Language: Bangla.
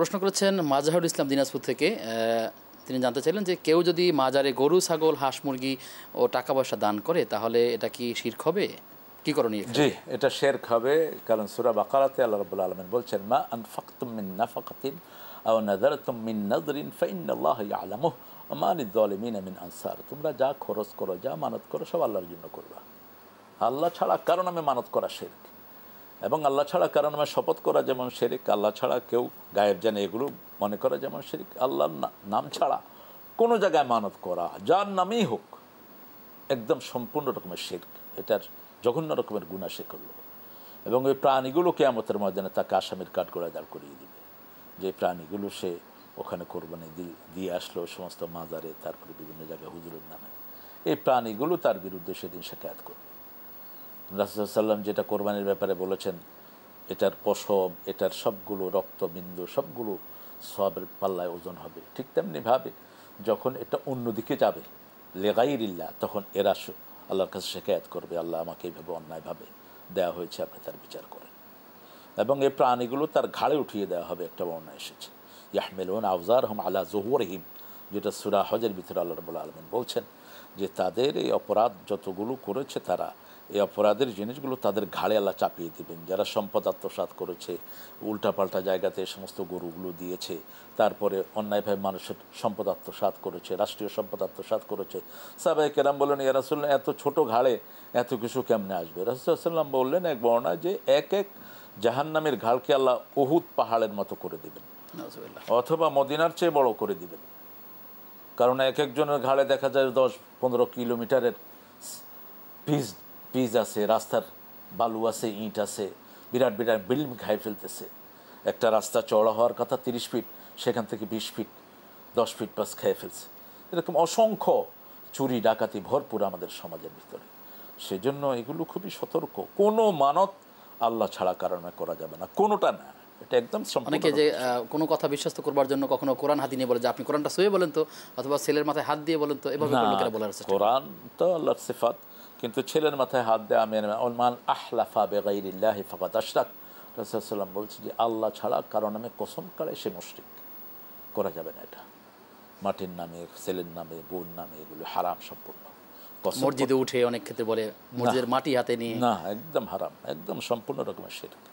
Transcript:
প্রশ্ন করেছেন মাজহারুল ইসলাম দিনাজপুর থেকে। তিনি জানতে চাইলেন যে কেউ যদি মাজারে গরু, ছাগল, হাঁস, মুরগি ও টাকা পয়সা দান করে তাহলে এটা কি শিরক হবে? কি করণীয়? জি, এটা শিরক হবে। কারণ সূরা বাকারাতে আল্লাহ রাব্বুল আলামিন বলছেন, মা আনফাকতুম মিন নাফাকাতিন আও নাযারতুম মিন নাযরিন ফাইন্নাল্লাহা ইয়ালামুহু ওয়া মা লিয-যালিমিনা মিন আনসার। তোমরা যা খরচ করো, যা মানত করো, সব আল্লাহর জন্য করবা। আল্লাহ ছাড়া কারো নামে মানত করা শিরক, এবং আল্লাহ ছাড়া কারো নামে শপথ করা যেমন শিরক, আল্লাহ ছাড়া কেউ গায়েব জানে এগুলো মনে করা যেমন শিরক। আল্লাহর নাম ছাড়া কোনো জায়গায় মানত করা, যার নামেই হোক, একদম সম্পূর্ণ রকমের শিরক। এটার জঘন্য রকমের গুনাহ সে করলো। এবং ওই প্রাণীগুলো কিয়ামতের ময়দানে তাকে আসামির কাঠগড়ায় দাঁড় করিয়ে দিবে। যে প্রাণীগুলো সে ওখানে কোরবানি দিয়ে আসলো সমস্ত মাজারে, তারপরে বিভিন্ন জায়গায় হুজুরের নামে, এই প্রাণীগুলো তার বিরুদ্ধে সেদিন শিকায়াত করবে। রাসূল সাল্লাম যেটা কোরবানির ব্যাপারে বলেছেন, এটার পশম, এটার সবগুলো রক্তবিন্দু সবগুলো সওয়াবের পাল্লায় ওজন হবে। ঠিক তেমনিভাবে যখন এটা অন্যদিকে যাবে লিগাইরিল্লাহ, তখন এরা আল্লাহর কাছে শিকায়াত করবে, আল্লাহ আমাকে এইভাবে অন্যায়ভাবে দেওয়া হয়েছে, আপনি তার বিচার করেন। এবং এই প্রাণীগুলো তার ঘাড়ে উঠিয়ে দেওয়া হবে। একটা বর্ণনা এসেছে, ইয়াহমিলুন আওজারহুম আলা যুহুরিহিম, যেটা সূরা হজের ভিতরে আল্লাহ রাব্বুল আলামিন বলছেন যে তাদের এই অপরাধ যতগুলো করেছে, তারা এই অপরাধের জিনিসগুলো তাদের ঘাড়ে আল্লাহ চাপিয়ে দিবেন। যারা সম্পদ আত্মসাৎ করেছে, উল্টাপাল্টা জায়গাতে এই সমস্ত গরুগুলো দিয়েছে, তারপরে অন্যায়ভাবে মানুষের সম্পদ আত্মসাৎ করেছে, রাষ্ট্রীয় সম্পদ আত্মসাৎ করেছে। সাহাবায়ে কেরাম বললেন, ইয়া রাসূলুল্লাহ, এত ছোট ঘাড়ে এত কিছু কেমনে আসবে? রাসূল সাল্লাল্লাহু আলাইহি ওয়াসাল্লাম বললেন এক বর্ণনায় যে এক জাহান্নামের ঘাড়কে আল্লাহ উহুদ পাহাড়ের মতো করে দিবেন, অথবা মদিনার চেয়ে বড় করে দিবেন। কারণ এক একজনের ঘাড়ে দেখা যায় 10-15 কিলোমিটারের পিচ আছে, রাস্তার বালু আছে, ইট আছে, বিরাট বিরাট বিল্ডিং খাই ফেলতেছে। একটা রাস্তা চওড়া হওয়ার কথা 30 ফিট, সেখান থেকে 20 ফিট 10 ফিট পাস খেয়ে ফেলছে। এরকম অসংখ্য চুরি ডাকাতি ভরপুর আমাদের সমাজের ভিতরে। সেজন্য এগুলো খুবই সতর্ক। কোনো মানত আল্লাহ ছাড়া কারণে করা যাবে না, কোনোটা না। এটা একদম অনেকে যে কোনো কথা বিশ্বাস করবার জন্য কখনো কোরআন হাতে নিয়ে বলে যে আপনি কোরআনটা সহিহ বলেন তো, অথবা ছেলের মাথায় হাত দিয়ে বলেন তো, এভাবে লোকেরা বলার চেষ্টা করে। কোরআন তো আল্লাহর সিফাত, কিন্তু ছেলের মাথায় হাত দেয়া আমি মান আহলাফা বিগাইরিল্লাহি ফাকাদ আশরাক। রাসূল সাল্লাল্লাহু আলাইহি ওয়াসাল্লাম বলছে যে আল্লাহ ছাড়া কারো নামে কসম করে সে মুশরিক। করা যাবে না এটা। মাটির নামে, ছেলের নামে, বোন নামে, এগুলো হারাম সম্পূর্ণ। মসজিদে উঠে অনেক ক্ষেত্রে বলে মসজিদের মাটি হাতে নিয়ে, না, একদম হারাম, একদম সম্পূর্ণ রকমের শিরক।